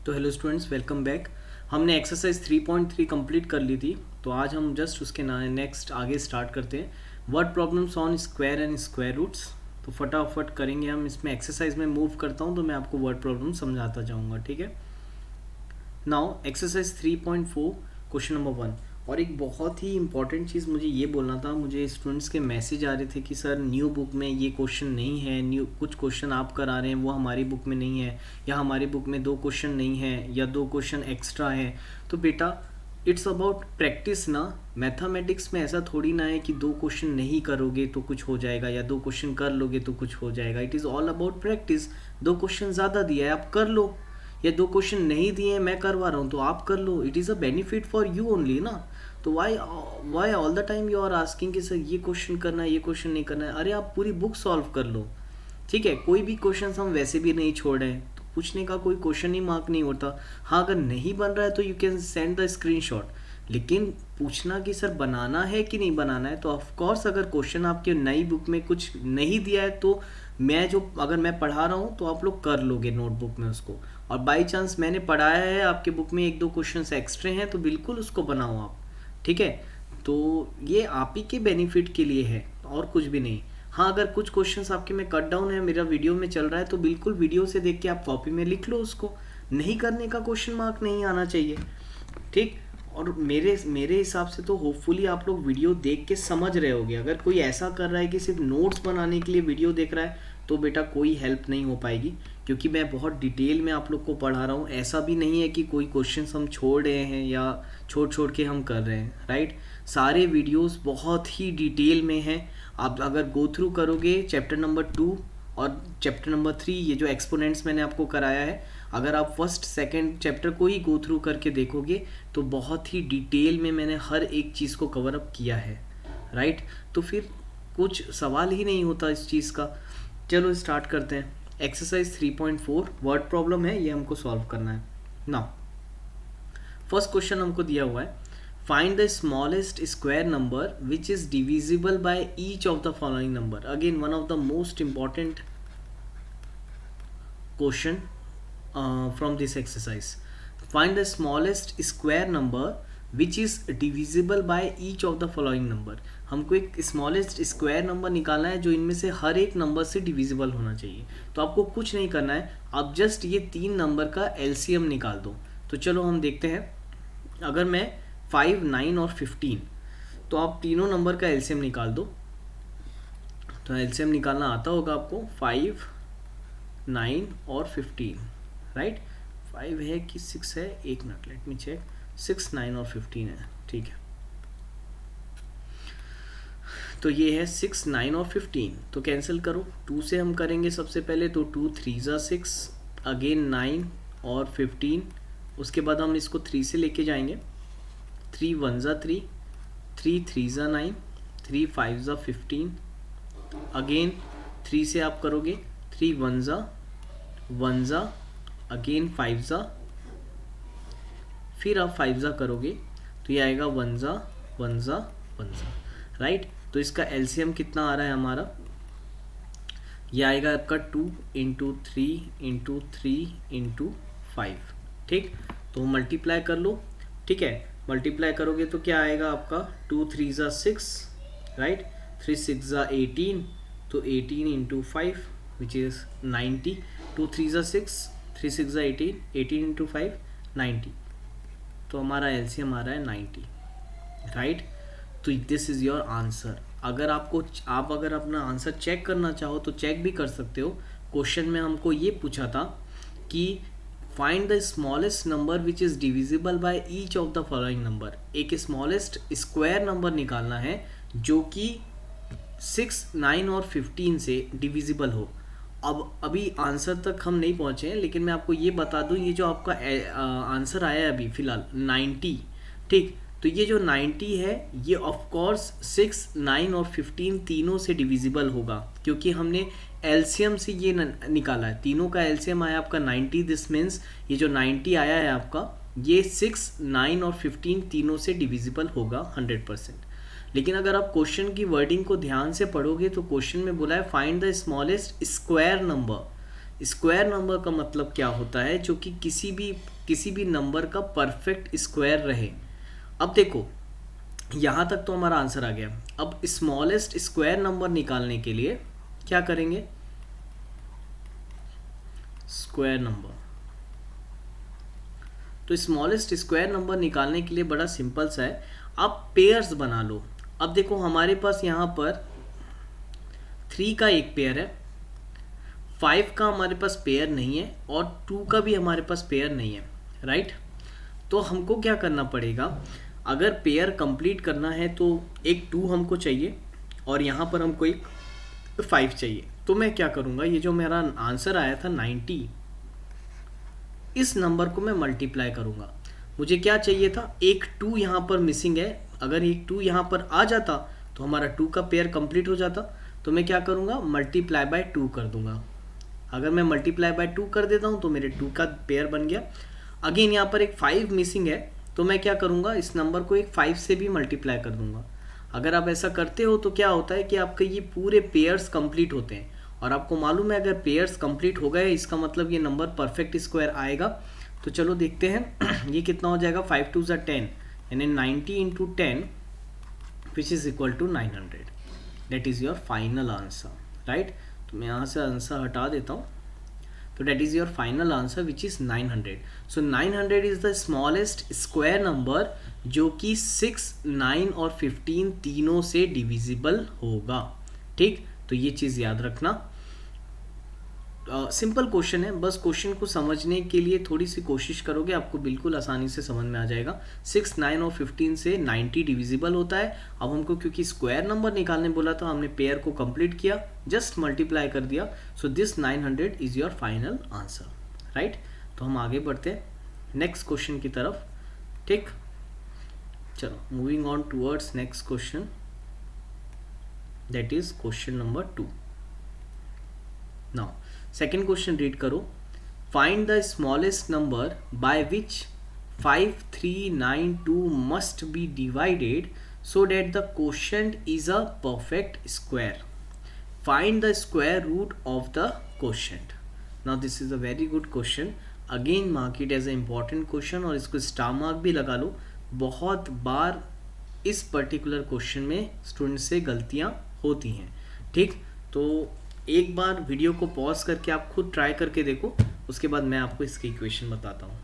तो hello students, welcome back. हमने exercise 3.3 complete कर ली थी। तो आज हम जस्ट उसके नेक्स्ट आगे स्टार्ट करते हैं। Word problems on square and square roots. तो फटाफट करेंगे हम। इसमें एक्सरसाइज में मूव करता हूँ तो मैं आपको वर्ड प्रॉब्लम समझाता जाऊँगा, ठीक है। Now exercise 3.4 question number 1। और एक बहुत ही इंपॉर्टेंट चीज़ मुझे ये बोलना था। मुझे स्टूडेंट्स के मैसेज आ रहे थे कि सर न्यू बुक में ये क्वेश्चन नहीं है, न्यू कुछ क्वेश्चन आप करा रहे हैं वो हमारी बुक में नहीं है, या हमारी बुक में 2 क्वेश्चन नहीं है या 2 क्वेश्चन एक्स्ट्रा है। तो बेटा इट्स अबाउट प्रैक्टिस ना। मैथमेटिक्स में ऐसा थोड़ी ना है कि 2 क्वेश्चन नहीं करोगे तो कुछ हो जाएगा या 2 क्वेश्चन कर लोगे तो कुछ हो जाएगा। It is all about practice. 2 question ज़्यादा दिया है आप कर लो, या 2 क्वेश्चन नहीं दिए मैं करवा रहा हूँ तो आप कर लो। It is a benefit for you only ना। तो why all the time you are asking कि सर ये क्वेश्चन करना है ये क्वेश्चन नहीं करना है। अरे आप पूरी बुक सॉल्व कर लो, ठीक है। कोई भी क्वेश्चन हम वैसे भी नहीं छोड़ रहे हैं तो पूछने का कोई क्वेश्चन ही मार्क नहीं होता। हाँ, अगर नहीं बन रहा है तो you can send the screenshot, लेकिन पूछना कि सर बनाना है कि नहीं बनाना है। तो ऑफ कोर्स अगर क्वेश्चन आपके नई बुक में कुछ नहीं दिया है तो अगर मैं पढ़ा रहा हूँ तो आप लोग कर लोगे नोटबुक में उसको। और बाई चांस मैंने पढ़ाया है आपके बुक में 1-2 क्वेश्चन एक्स्ट्रा हैं तो बिल्कुल उसको बनाओ आप, ठीक है। तो ये आप ही के बेनिफिट के लिए है और कुछ भी नहीं। हाँ, अगर कुछ क्वेश्चंस आपके में कट डाउन है, मेरा वीडियो में चल रहा है, तो बिल्कुल वीडियो से देख के आप कॉपी में लिख लो उसको। नहीं करने का क्वेश्चन मार्क नहीं आना चाहिए, ठीक। और मेरे हिसाब से तो होपफुली आप लोग वीडियो देख के समझ रहे होगे। अगर कोई ऐसा कर रहा है कि सिर्फ नोट्स बनाने के लिए वीडियो देख रहा है तो बेटा कोई हेल्प नहीं हो पाएगी, क्योंकि मैं बहुत डिटेल में आप लोग को पढ़ा रहा हूँ। ऐसा भी नहीं है कि कोई क्वेश्चन हम छोड़ रहे हैं या छोड़ के हम कर रहे हैं, राइट। सारे वीडियोस बहुत ही डिटेल में हैं। आप अगर गो थ्रू करोगे चैप्टर नंबर 2 और चैप्टर नंबर 3, ये जो एक्सपोनेंट्स मैंने आपको कराया है, अगर आप फर्स्ट सेकंड चैप्टर को ही गो थ्रू करके देखोगे तो बहुत ही डिटेल में मैंने हर एक चीज़ को कवर अप किया है, राइट। तो फिर कुछ सवाल ही नहीं होता इस चीज़ का। चलो स्टार्ट करते हैं। एक्सरसाइज 3.4 वर्ड प्रॉब्लम है, ये हमको सॉल्व करना है। नाउ फर्स्ट क्वेश्चन हमको दिया हुआ है, find the smallest square number which is divisible by each of the following number. Again one of the most important question from this exercise. Find the smallest square number which is divisible by each of the following number. हमको एक smallest square number निकालना है जो इनमें से हर एक number से divisible होना चाहिए। तो आपको कुछ नहीं करना है, आप जस्ट ये 3 नंबर का एलसीएम निकाल दो। तो चलो हम देखते हैं। अगर मैं 5, 9 और 15, तो आप तीनों नंबर का एलसीएम निकाल दो। तो एलसीएम निकालना आता होगा आपको, 5, 9 और 15, राइट। 5 है कि 6 है, एक मिनट लेट मी चेक। 6, 9 और 15 है, ठीक है। तो ये है 6, 9 और 15। तो कैंसिल करो, 2 से हम करेंगे सबसे पहले। तो 2 3 ज़ा 6, अगेन 9 और 15। उसके बाद हम इसको 3 से लेके जाएंगे। 3 1 ज़ा 3, 3 3 ज़ा 9, 3 5 ज़ा 15। अगेन 3 से आप करोगे, 3 1 ज़ा 1 ज़ा, अगेन 5 ज़ा, फिर आप 5 ज़ा करोगे तो ये आएगा 1 ज़ा 1 ज़ा 1 ज़ा, राइट। तो इसका एलसीएम कितना आ रहा है हमारा, ये आएगा आपका 2 × 3 × 3 × 5, ठीक। तो मल्टीप्लाई कर लो, ठीक है। मल्टीप्लाई करोगे तो क्या आएगा आपका, 2 3 ज़ा 6, राइट। 3 6 ज़ा 18, तो 18 × 5 विच इज़ 90। 2 3 ज़ा 6, 3 6 ज़ा 18, 18 × 5 90। तो हमारा एलसीएम आ रहा है 90, राइट। तो दिस इज़ योर आंसर। अगर आप अगर अपना आंसर चेक करना चाहो तो चेक भी कर सकते हो। क्वेश्चन में हमको ये पूछा था कि find the smallest number which is divisible by each of the following number. एक स्मॉलेस्ट स्क्वायर नंबर निकालना है जो कि 6, 9 और 15 से डिविजिबल हो। अब अभी आंसर तक हम नहीं पहुँचे हैं, लेकिन मैं आपको ये बता दूं, ये जो आपका आंसर आया है अभी फ़िलहाल 90, ठीक। तो ये जो 90 है ये ऑफ कोर्स 6, 9 और 15 तीनों से डिविजिबल होगा, क्योंकि हमने एलसीएम से ये निकाला है। तीनों का एलसीएम आया आपका 90। दिस मीन्स ये जो 90 आया है आपका, ये 6, 9 और 15 तीनों से डिविजिबल होगा 100%। लेकिन अगर आप क्वेश्चन की वर्डिंग को ध्यान से पढ़ोगे तो क्वेश्चन में बोला है find the smallest square number, square number का मतलब क्या होता है, जो कि किसी भी नंबर का परफेक्ट स्क्वायर रहे। अब देखो यहाँ तक तो हमारा आंसर आ गया। अब स्मॉलेस्ट स्क्वायर नंबर निकालने के लिए क्या करेंगे, स्क्वायर नंबर। तो स्मॉलेस्ट स्क्वायर नंबर निकालने के लिए बड़ा सिंपल सा है, आप पेयर्स बना लो। अब देखो हमारे पास यहाँ पर 3 का एक पेयर है, 5 का हमारे पास पेयर नहीं है और 2 का भी हमारे पास पेयर नहीं है, राइट। तो हमको क्या करना पड़ेगा, अगर पेयर कंप्लीट करना है तो एक 2 हमको चाहिए और यहाँ पर हमको एक 5 चाहिए। तो मैं क्या करूँगा, ये जो मेरा आंसर आया था 90, इस नंबर को मैं मल्टीप्लाई करूँगा। मुझे क्या चाहिए था, एक 2 यहाँ पर मिसिंग है। अगर एक 2 यहाँ पर आ जाता तो हमारा 2 का पेयर कंप्लीट हो जाता। तो मैं क्या करूँगा, मल्टीप्लाई बाय 2 कर दूंगा। अगर मैं मल्टीप्लाई बाय 2 कर देता हूँ तो मेरे 2 का पेयर बन गया। अगेन यहाँ पर एक 5 मिसिंग है, तो मैं क्या करूँगा, इस नंबर को एक 5 से भी मल्टीप्लाई कर दूंगा। अगर आप ऐसा करते हो तो क्या होता है कि आपके ये पूरे पेयर्स कंप्लीट होते हैं। और आपको मालूम है अगर पेयर्स कंप्लीट हो गए इसका मतलब ये नंबर परफेक्ट स्क्वायर आएगा। तो चलो देखते हैं ये कितना हो जाएगा, 5 2 10 यानी 90 into 10 which is equal to 900। That is your final answer, right. तो मैं यहाँ से आंसर हटा देता हूँ। तो that is your final answer which is 900. So 900 is the smallest square number जो कि 6, 9 और 15 तीनों से डिविजिबल होगा। ठीक, तो ये चीज़ याद रखना। सिंपल क्वेश्चन है, बस क्वेश्चन को समझने के लिए थोड़ी सी कोशिश करोगे आपको बिल्कुल आसानी से समझ में आ जाएगा। 6, 9 और 15 से 90 डिविजिबल होता है। अब हमको क्योंकि स्क्वायर नंबर निकालने बोला था, हमने पेयर को कंप्लीट किया, जस्ट मल्टीप्लाई कर दिया। So this 900 is your final answer, right. तो हम आगे बढ़ते हैं नेक्स्ट क्वेश्चन की तरफ। ठीक, चलो moving on towards next question, that is question number 2। Now second question read करो। Find the smallest number by which 5392 must be divided so that the quotient is a perfect square. Find the square root of the quotient. Now this is a very good question. Again mark it as an important question और इसको star mark भी लगा लो। बहुत बार इस particular question में student से गलतियाँ होती हैं। ठीक, तो एक बार वीडियो को पॉज करके आप खुद ट्राई करके देखो, उसके बाद मैं आपको इसकी इक्वेशन बताता हूँ।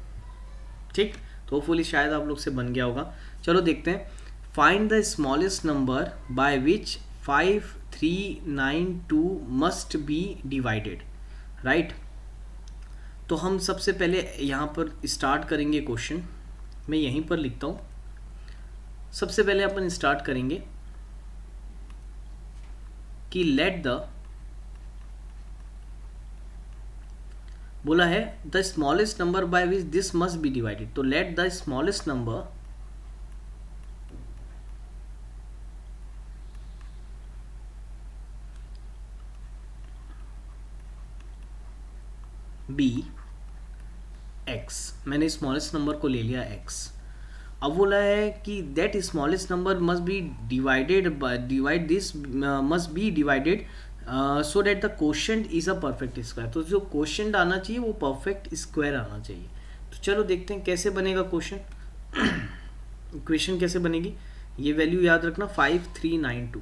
ठीक, तो होपफुली शायद आप लोग से बन गया होगा। चलो देखते हैं। Find the smallest number by which 5392 must be divided, right. तो हम सबसे पहले यहाँ पर स्टार्ट करेंगे क्वेश्चन, मैं यहीं पर लिखता हूँ। सबसे पहले अपन स्टार्ट करेंगे कि लेट द, बोला है the smallest number by which this must be divided. तो let the smallest number be X. मैंने स्मॉलेस्ट नंबर को ले लिया एक्स। अब बोला है कि that smallest number must be divided divide this must be divided so that the quotient is a perfect square. तो जो क्वोशंट आना चाहिए वो परफेक्ट स्क्वायर आना चाहिए। तो चलो देखते हैं कैसे बनेगा क्वोशंट। इक्वेशन कैसे बनेगी, ये वैल्यू याद रखना 5392।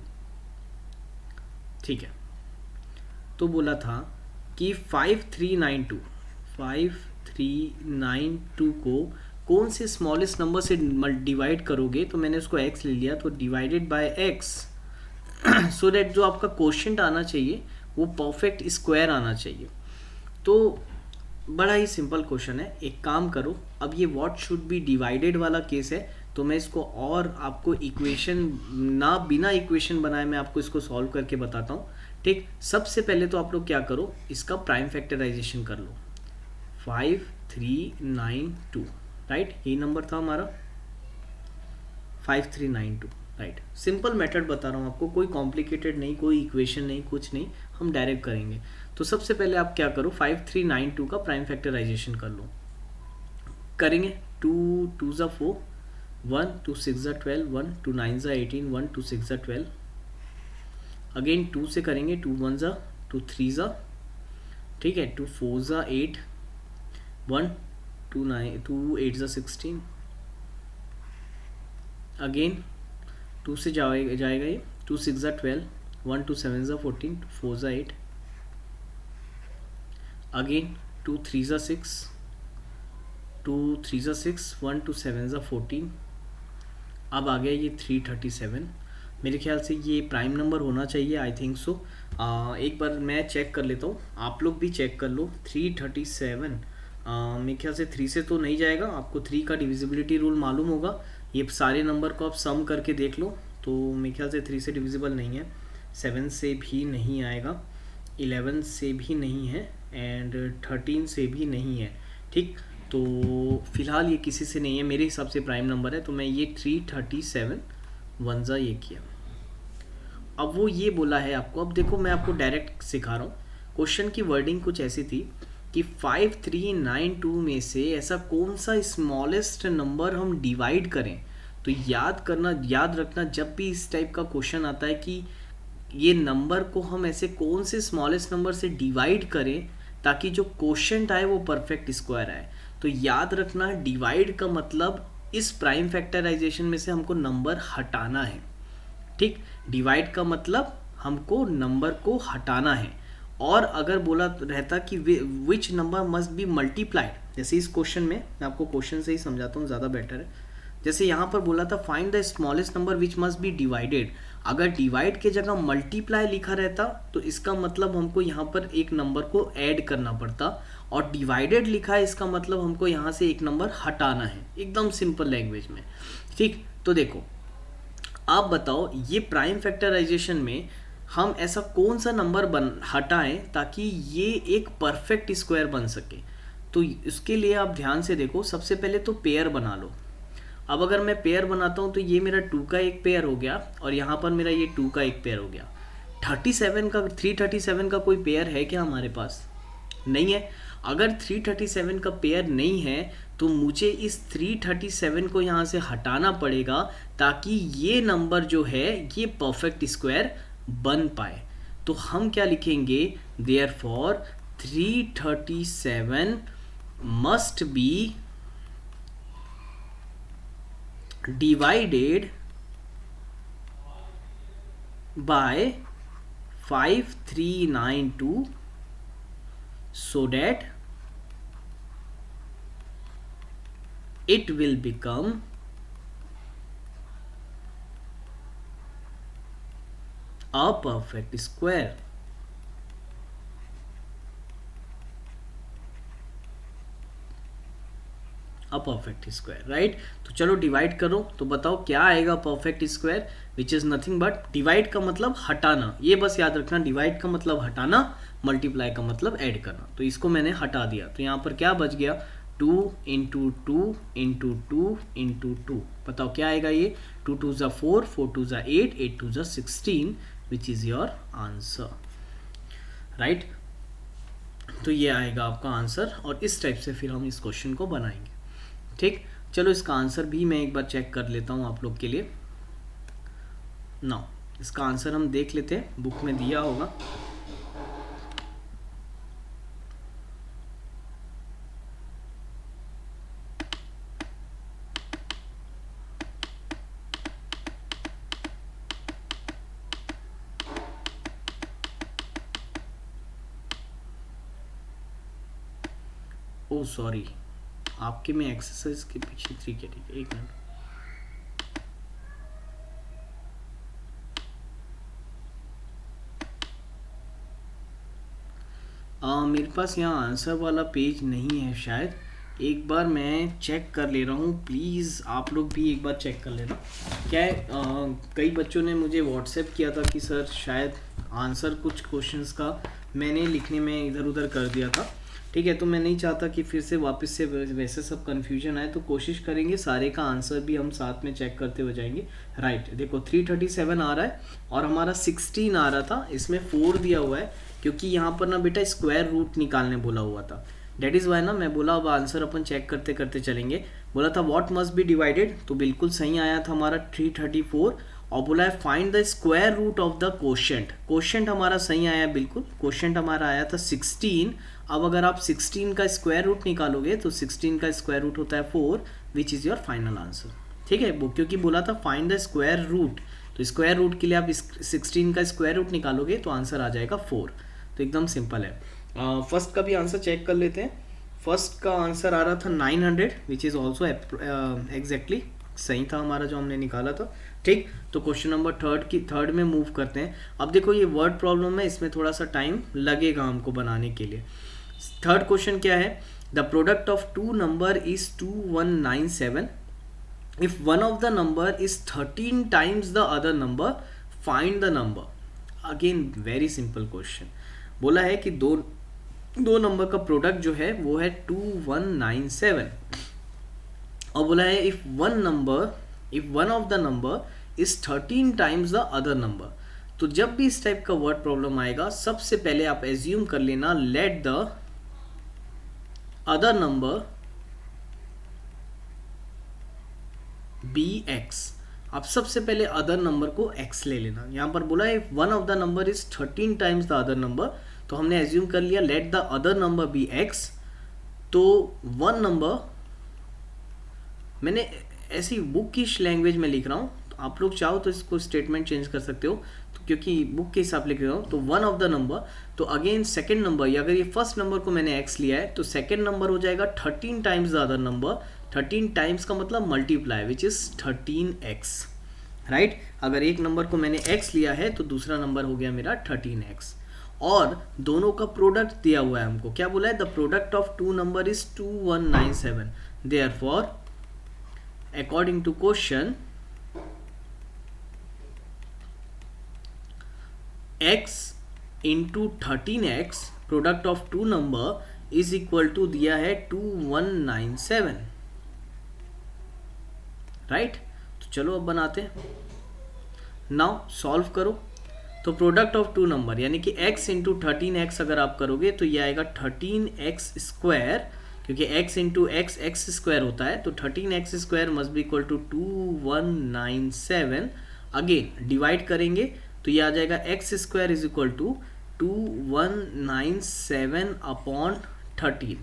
ठीक है, तो बोला था कि 5392 को कौन से स्मॉलेस्ट नंबर से डिवाइड करोगे। तो मैंने उसको x ले लिया, तो divided by x so that जो आपका क्वोशंट आना चाहिए वो परफेक्ट स्क्वायर आना चाहिए। तो बड़ा ही सिंपल क्वेश्चन है। एक काम करो, अब ये व्हाट शुड बी डिवाइडेड वाला केस है, तो मैं इसको और आपको इक्वेशन ना बिना इक्वेशन बनाए मैं आपको इसको सॉल्व करके बताता हूँ। ठीक, सबसे पहले तो आप लोग क्या करो, इसका प्राइम फैक्टराइजेशन कर लो। 5392, राइट, यही नंबर था हमारा 5392, राइट। सिंपल मेथड बता रहा हूँ आपको, कोई कॉम्प्लिकेटेड नहीं, कोई इक्वेशन नहीं, कुछ नहीं, हम डायरेक्ट करेंगे। तो सबसे पहले आप क्या करो, 5392 का प्राइम फैक्टराइजेशन कर लो। करेंगे 2 2 ज़ा 4, 1 2 6 ज़ा 12, 1 2 9 ज़ा 18, 1 2 6 ज़ा 12। अगेन 2 से करेंगे, 2 1 ज़ा 2 3 ज़ा, ठीक है, 2 4 ज़ा 8, 1 2 9 2 8 ज़ा 16, अगेन 2 से जाएगा ये, 2 6 ज़ा 12, 1 2 7 ज़ा 14, 2 4 ज़ा 8, अगेन 2 3 ज़ा 6, 2 3 ज़ा 6, 1 2 7 ज़ा 14, अब आ गया ये 337। मेरे ख्याल से ये प्राइम नंबर होना चाहिए, आई थिंक सो। एक बार मैं चेक कर लेता हूँ, आप लोग भी चेक कर लो। 337 मेरे ख्याल से 3 से तो नहीं जाएगा, आपको 3 का डिविजिबिलिटी रूल मालूम होगा। ये सारे नंबर को आप सम करके देख लो, तो मेरे ख्याल से 3 से डिविजिबल नहीं है, 7 से भी नहीं आएगा, 11 से भी नहीं है, एंड 13 से भी नहीं है। ठीक, तो फिलहाल ये किसी से नहीं है, मेरे हिसाब से प्राइम नंबर है, तो मैं ये 337 वन ज़ा ये किया। अब वो ये बोला है आपको, अब देखो मैं आपको डायरेक्ट सिखा रहा हूँ। क्वेश्चन की वर्डिंग कुछ ऐसी थी कि 5392 में से ऐसा कौन सा स्मॉलेस्ट नंबर हम डिवाइड करें। तो याद रखना, जब भी इस टाइप का क्वेश्चन आता है कि ये नंबर को हम ऐसे कौन से स्मॉलेस्ट नंबर से डिवाइड करें ताकि जो क्वोशिएंट आए वो परफेक्ट स्क्वायर आए, तो याद रखना डिवाइड का मतलब इस प्राइम फैक्टराइजेशन में से हमको नंबर हटाना है। ठीक, डिवाइड का मतलब हमको नंबर को हटाना है। और अगर बोला रहता कि which number must B multiplied, जैसे इस क्वेश्चन में, मैं आपको क्वेश्चन से ही समझाता हूँ, ज़्यादा बेटर है। जैसे यहाँ पर बोला था find the smallest number which must be divided, अगर डिवाइड के जगह मल्टीप्लाई लिखा रहता तो इसका मतलब हमको यहाँ पर एक नंबर को ऐड करना पड़ता, और डिवाइडेड लिखा है इसका मतलब हमको यहाँ से एक नंबर हटाना है, एकदम सिंपल लैंग्वेज में। ठीक, तो देखो आप बताओ ये प्राइम फैक्टराइजेशन में हम ऐसा कौन सा नंबर हटाएं ताकि ये एक परफेक्ट स्क्वायर बन सके। तो इसके लिए आप ध्यान से देखो, सबसे पहले तो पेयर बना लो। अब अगर मैं पेयर बनाता हूँ तो ये मेरा 2 का एक पेयर हो गया, और यहाँ पर मेरा ये 2 का एक पेयर हो गया। 337 का कोई पेयर है क्या हमारे पास? नहीं है। अगर 337 का पेयर नहीं है तो मुझे इस 337 को यहाँ से हटाना पड़ेगा ताकि ये नंबर जो है ये परफेक्ट स्क्वायर बन पाए। तो हम क्या लिखेंगे, therefore 337 must be divided by 5392 so that it will become a perfect square। A perfect square, right. तो चलो डिवाइड करो, तो बताओ क्या आएगा perfect square, which is nothing but, divide का मतलब हटाना, ये बस याद रखना, डिवाइड का मतलब हटाना, मल्टीप्लाई का मतलब ऐड करना। तो इसको मैंने हटा दिया, तो यहाँ पर क्या बच गया, 2 इंटू 2 इंटू 2 इंटू 2, बताओ क्या आएगा ये, 2 2 ज़ा 4, 4 2 ज़ा 8, 8 2 ज़ा 16, which is your answer, right. तो ये आएगा आपका आंसर, और इस टाइप से फिर हम इस क्वेश्चन को बनाएंगे। ठीक, चलो इसका आंसर भी मैं एक बार चेक कर लेता हूँ आप लोग के लिए। ना, इसका आंसर हम देख लेते हैं, बुक में दिया होगा। ओ सॉरी, आपके में एक्सरसाइज के पीछे 3 के, ठीक है, एक मिनट। मेरे पास यहाँ आंसर वाला पेज नहीं है शायद, एक बार मैं चेक कर ले रहा हूँ, प्लीज़ आप लोग भी एक बार चेक कर लेना। क्या है, कई बच्चों ने मुझे व्हाट्सएप किया था कि सर शायद आंसर कुछ क्वेश्चंस का मैंने लिखने में इधर उधर कर दिया था। ठीक है, तो मैं नहीं चाहता कि फिर से वापस से वैसे सब कन्फ्यूजन आए, तो कोशिश करेंगे सारे का आंसर भी हम साथ में चेक करते हुए जाएंगे। राइट, देखो 337 आ रहा है और हमारा 16 आ रहा था, इसमें 4 दिया हुआ है क्योंकि यहाँ पर ना बेटा स्क्वायर रूट निकालने बोला हुआ था, डेट इज़ वाई ना मैं बोला अब आंसर अपन चेक करते करते चलेंगे। बोला था व्हाट मस्ट बी डिवाइडेड, तो बिल्कुल सही आया था हमारा 334, और बोला है find the square root of the quotient. Quotient हमारा सही आया बिल्कुल, कोशेंट हमारा आया था 16। अब अगर आप 16 का स्क्वायर रूट निकालोगे तो 16 का स्क्वायर रूट होता है 4, which is your final answer. ठीक है, वो क्योंकि बोला था फाइंड द स्क्वायर रूट, तो स्क्वायर रूट के लिए आप 16 का स्क्वायर रूट निकालोगे तो आंसर आ जाएगा 4। तो एकदम सिंपल है। फर्स्ट का भी आंसर चेक कर लेते हैं। फर्स्ट का आंसर आ रहा था 900, विच इज़ ऑल्सो एग्जैक्टली सही था हमारा जो हमने निकाला था। ठीक, तो क्वेश्चन नंबर थर्ड में मूव करते हैं। अब देखो ये वर्ड प्रॉब्लम है, इसमें थोड़ा सा टाइम लगेगा हमको बनाने के लिए। थर्ड क्वेश्चन क्या है, the product of two number is 2197 if one of the number is 13 times the other number, find the number. Again very simple question. बोला है कि दो नंबर का प्रोडक्ट जो है वो है 2197, और बोला है if one of the number is 13 times the other number. तो जब भी इस टाइप का वर्ड प्रॉब्लम आएगा, सबसे पहले आप एज्यूम कर लेना let the other number be x. आप सबसे पहले अदर नंबर को x ले लेना। यहां पर बोला है one of the number is 13 times the other number, तो हमने एज्यूम कर लिया let the other number be x। तो वन नंबर, मैंने ऐसी बुकिश लैंग्वेज में लिख रहा हूँ, तो आप लोग चाहो तो इसको स्टेटमेंट चेंज कर सकते हो, तो क्योंकि बुक के हिसाब लिख रहा हूँ। तो वन ऑफ द नंबर, तो अगेन सेकेंड नंबर, या अगर ये फर्स्ट नंबर को मैंने x लिया है तो सेकेंड नंबर हो जाएगा 13 times the other number. 13 times का मतलब multiply, which is 13x, right. अगर एक नंबर को मैंने x लिया है तो दूसरा नंबर हो गया मेरा 13x, और दोनों का प्रोडक्ट दिया हुआ है हमको। क्या बोला है, the product of two number is 2197, therefore according to question x into 13x product of two number is equal to दिया है 2197, राइट। तो चलो अब बनाते हैं। नाउ सॉल्व करो। तो प्रोडक्ट ऑफ टू नंबर यानी कि x इंटू 13x अगर आप करोगे तो ये आएगा 13x स्क्वायर, क्योंकि x into x x square होता है, तो 13x square must be equal to 2197। Again divide करेंगे तो ये आ जाएगा x square is equal to 2197 upon 13।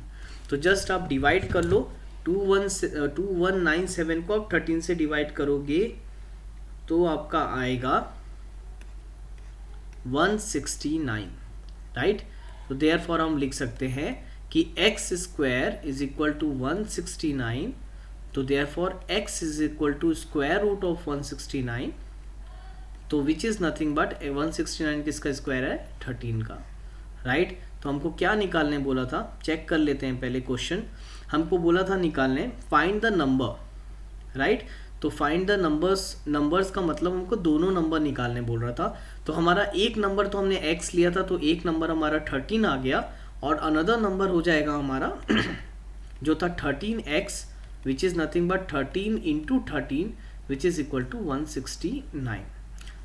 तो जस्ट आप डिवाइड कर लो, 2197 को आप 13 से डिवाइड करोगे तो आपका आएगा 169, राइट। तो देयरफॉर हम लिख सकते हैं कि x square is equal to 169, तो therefore x is equal to square root of 169, तो विच इज नथिंग बट 169 किसका स्क्वायर है, 13 का, राइट। तो हमको क्या निकालने बोला था, चेक कर लेते हैं पहले क्वेश्चन। हमको बोला था निकालने फाइंड द नंबर, राइट। तो फाइंड द नंबर्स का मतलब हमको दोनों नंबर निकालने बोल रहा था। तो हमारा एक नंबर तो हमने x लिया था, तो एक नंबर हमारा 13 आ गया, और अनदर नंबर हो जाएगा हमारा जो था 13x, which is nothing but 13 into 13 which is equal to 169।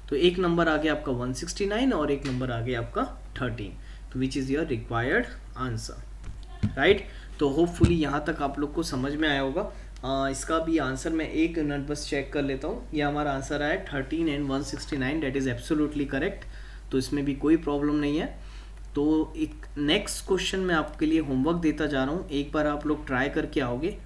तो एक नंबर आ गया आपका 169 और एक नंबर आ गया आपका 13, तो which is your required answer, right. तो होपफुली यहाँ तक आप लोग को समझ में आया होगा। इसका भी आंसर मैं एक मिनट बस चेक कर लेता हूँ। ये हमारा आंसर आया 13 and 169, that is absolutely correct, तो इसमें भी कोई प्रॉब्लम नहीं है। तो एक नेक्स्ट क्वेश्चन मैं आपके लिए होमवर्क देता जा रहा हूँ, एक बार आप लोग ट्राई करके आओगे।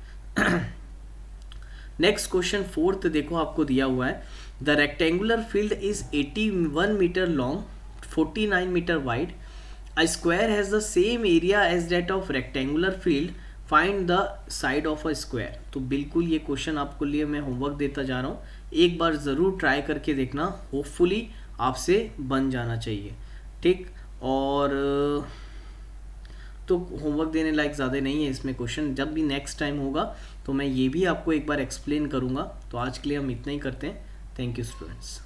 नेक्स्ट क्वेश्चन फोर्थ देखो आपको दिया हुआ है, the rectangular field is 81 metre long, 49 metre wide, a square has the same area as that of rectangular field, find the side of a square. तो बिल्कुल ये क्वेश्चन आपको लिए मैं होमवर्क देता जा रहा हूँ, एक बार ज़रूर ट्राई करके देखना, होपफुली आपसे बन जाना चाहिए, ठीक। और तो होमवर्क देने लायक ज़्यादा नहीं है इसमें क्वेश्चन, जब भी नेक्स्ट टाइम होगा तो मैं ये भी आपको एक बार एक्सप्लेन करूँगा। तो आज के लिए हम इतना ही करते हैं। Thank you students.